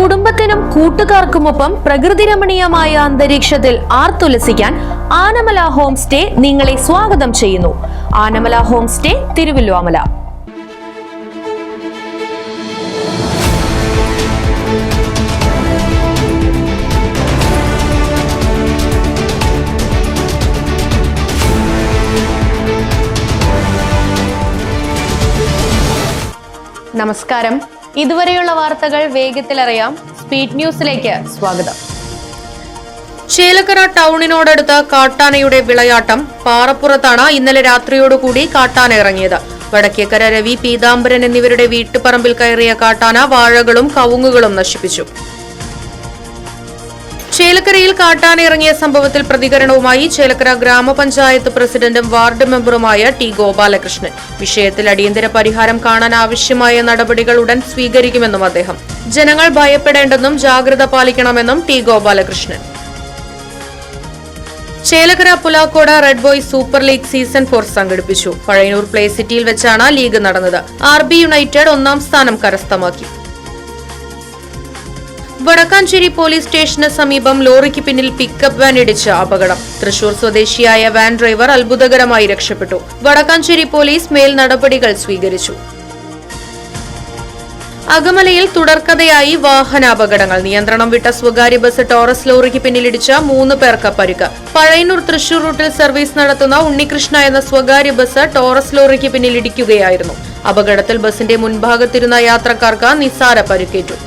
കുടുംബത്തിനും കൂട്ടുകാർക്കുമൊപ്പം പ്രകൃതി രമണീയമായ അന്തരീക്ഷത്തിൽ ആർത്തുലസിക്കാൻ ആനമല ഹോം സ്റ്റേ നിങ്ങളെ സ്വാഗതം ചെയ്യുന്നു. Anamala home stay, Thiruvallomala. നമസ്കാരം. ഇതുവരെയുള്ള വാർത്തകൾ വേഗത്തിലറിയാം. സ്പീഡ് ന്യൂസിലേക്ക് സ്വാഗതം. ചേലക്കര ടൗണിനോടടുത്ത കാട്ടാനയുടെ വിളയാട്ടം. പാറപ്പുറത്താണ് ഇന്നലെ രാത്രിയോടുകൂടി കാട്ടാന ഇറങ്ങിയത്. വടക്കേക്കര രവി, പീതാംബരൻ എന്നിവരുടെ വീട്ടുപറമ്പിൽ കയറിയ കാട്ടാന വാഴകളും കവുങ്ങുകളും നശിപ്പിച്ചു. ചേലക്കരയിൽ കാട്ടാന ഇറങ്ങിയ സംഭവത്തിൽ പ്രതികരണവുമായി ചേലക്കര ഗ്രാമപഞ്ചായത്ത് പ്രസിഡന്റും വാർഡ് മെമ്പറുമായ ടി ഗോപാലകൃഷ്ണൻ. വിഷയത്തിൽ അടിയന്തര പരിഹാരം കാണാൻ ആവശ്യമായ നടപടികൾ ഉടൻ സ്വീകരിക്കുമെന്നും അദ്ദേഹം. ജനങ്ങൾ ഭയപ്പെടേണ്ടെന്നും ജാഗ്രത പാലിക്കണമെന്നും T Gopalakrishnan. Chelakkara Pulakode red boys super league season 4 സംഘടിപ്പിച്ചു. പഴയന്നൂർ പ്ലേ സിറ്റിയിൽ വെച്ചാണ് ലീഗ് നടന്നത്. RB യുണൈറ്റഡ് 1ാം സ്ഥാനം കരസ്ഥമാക്കി. വടക്കാഞ്ചേരി പോലീസ് സ്റ്റേഷന് സമീപം ലോറിക്ക് പിന്നിൽ പിക്കപ്പ് വാൻ ഇടിച്ച അപകടം. തൃശൂർ സ്വദേശിയായ വാൻ ഡ്രൈവർ അത്ഭുതകരമായി രക്ഷപ്പെട്ടു. വടക്കാഞ്ചേരി പോലീസ് മേൽ നടപടികൾ സ്വീകരിച്ചു. അകമലയിൽ തുടർക്കഥയായി വാഹനാപകടങ്ങൾ. നിയന്ത്രണം വിട്ട സ്വകാര്യ ബസ് ടോറസ് ലോറിക്ക് പിന്നിലിടിച്ച 3 പേർക്ക് പരിക്ക്. പഴയന്നൂർ തൃശൂർ റൂട്ടിൽ സർവീസ് നടത്തുന്ന ഉണ്ണികൃഷ്ണ എന്ന സ്വകാര്യ ബസ് ടോറസ് ലോറിക്ക് പിന്നിലിടിക്കുകയായിരുന്നു. അപകടത്തിൽ ബസിന്റെ മുൻഭാഗത്തിരുന്ന യാത്രക്കാർക്ക് നിസ്സാര പരിക്കേറ്റു.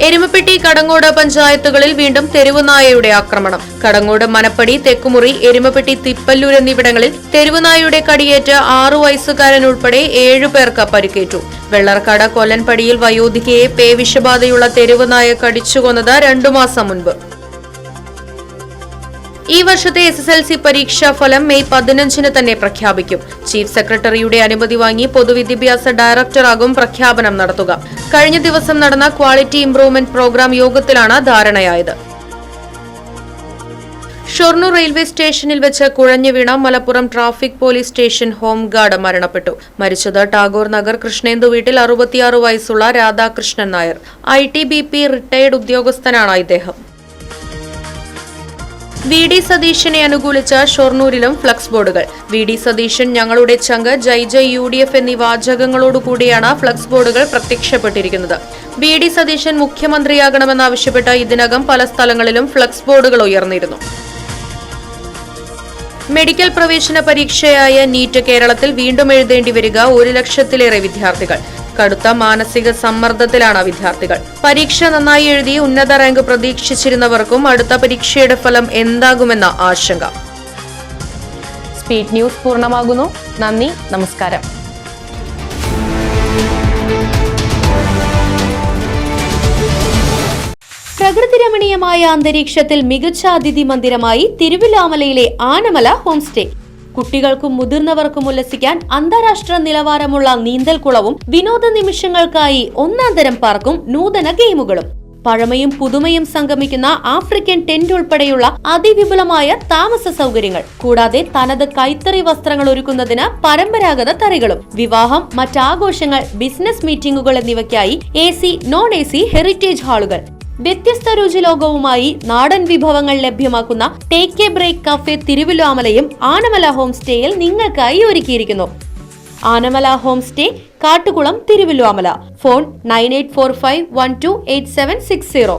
എരുമപ്പെട്ടി, കടങ്ങോട് പഞ്ചായത്തുകളിൽ വീണ്ടും തെരുവുനായയുടെ ആക്രമണം. കടങ്ങോട് മനപ്പടി, തെക്കുമുറി, എരുമപ്പെട്ടി, തിപ്പല്ലൂർ എന്നിവിടങ്ങളിൽ തെരുവുനായയുടെ കടിയേറ്റ് 6 വയസ്സുകാരൻ ഉൾപ്പെടെ 7 പേർക്ക് പരിക്കേറ്റു. വെള്ളർക്കാട് കൊല്ലൻപടിയിൽ വയോധികയെ പേവിഷബാധയുള്ള തെരുവുനായ കടിച്ചുകൊന്നത് 2 മാസം മുൻപ്. ഈ വർഷത്തെ SSLC പരീക്ഷാ ഫലം മെയ് 15 തന്നെ പ്രഖ്യാപിക്കും. ചീഫ് സെക്രട്ടറിയുടെ അനുമതി വാങ്ങി പൊതുവിദ്യാഭ്യാസ ഡയറക്ടറാകും പ്രഖ്യാപനം നടത്തുക. കഴിഞ്ഞ ദിവസം നടന്ന ക്വാളിറ്റി ഇംപ്രൂവ്മെന്റ് പ്രോഗ്രാം യോഗത്തിലാണ് ധാരണയായത്. ഷൊർണൂർ റെയിൽവേ സ്റ്റേഷനിൽ വെച്ച് കുഴഞ്ഞു വീണ Malappuram traffic police station home guard മരണപ്പെട്ടു. മരിച്ചത് ടാഗോർ നഗർ കൃഷ്ണേന്ദു വീട്ടിൽ 66 വയസ്സുള്ള രാധാകൃഷ്ണൻ നായർ. ITBP റിട്ടയർഡ് ഉദ്യോഗസ്ഥനാണ് ഇദ്ദേഹം. VD സതീശനെ അനുകൂലിച്ച ഷൊർണൂരിലും ഫ്ലക്സ് ബോർഡുകൾ. VD സതീശൻ ഞങ്ങളുടെ ചങ്ക്, ജയ് ജയ് UDF എന്നീ വാചകങ്ങളോടുകൂടിയാണ് ഫ്ലക്സ് ബോർഡുകൾ പ്രത്യക്ഷപ്പെട്ടിരിക്കുന്നത്. VD സതീശൻ മുഖ്യമന്ത്രിയാകണമെന്നാവശ്യപ്പെട്ട് ഇതിനകം പല സ്ഥലങ്ങളിലും ഫ്ലക്സ് ബോർഡുകൾ ഉയർന്നിരുന്നു. മെഡിക്കൽ പ്രവേശന പരീക്ഷയായ നീറ്റ് കേരളത്തിൽ വീണ്ടും എഴുതേണ്ടി വരിക 1 ലക്ഷത്തിലേറെ വിദ്യാർത്ഥികൾ. കടുത്ത മാനസിക സമ്മർദ്ദത്തിലാണ് വിദ്യാർത്ഥികൾ. പരീക്ഷ നന്നായി എഴുതി ഉന്നത റാങ്ക് പ്രതീക്ഷിച്ചിരുന്നവർക്കും അടുത്ത പരീക്ഷയുടെ ഫലം എന്താകുമെന്ന ആശങ്ക. സ്പീഡ് ന്യൂസ് പൂർണ്ണമാകുന്നു. നന്ദി, നമസ്കാരം. പ്രകൃതി രമണീയമായ അന്തരീക്ഷത്തിൽ മികച്ച അതിഥി മന്ദിരമായി തിരുവല്ലോമലയിലെ ആനമല ഹോം സ്റ്റേ. കുട്ടികൾക്കും മുതിർന്നവർക്കും ഉല്ലസിക്കാൻ അന്താരാഷ്ട്ര നിലവാരമുള്ള നീന്തൽക്കുളവും വിനോദ നിമിഷങ്ങൾക്കായി 1ാം തരം പാർക്കും നൂതന ഗെയിമുകളും. പഴമയും പുതുമയും സംഗമിക്കുന്ന ആഫ്രിക്കൻ ടെന്റ് ഉൾപ്പെടെയുള്ള അതിവിപുലമായ താമസ സൗകര്യങ്ങൾ. കൂടാതെ തനത് കൈത്തറി വസ്ത്രങ്ങൾ ഒരുക്കുന്നതിന് പരമ്പരാഗത തറികളും. വിവാഹം, മറ്റാഘോഷങ്ങൾ, ബിസിനസ് മീറ്റിംഗുകൾ എന്നിവയ്ക്കായി AC, non-AC ഹെറിറ്റേജ് ഹാളുകൾ. വ്യത്യസ്ത രുചിലോകവുമായി നാടൻ വിഭവങ്ങൾ ലഭ്യമാക്കുന്ന ടേക്ക് എ ബ്രേക്ക് കഫേ തിരുവല്ലോമലയും ആനമല ഹോം സ്റ്റേയിൽ നിങ്ങൾക്കായി ഒരുക്കിയിരിക്കുന്നു. Anamala home stay, Kattukulam, Thiruvallomala. Phone 9845128760.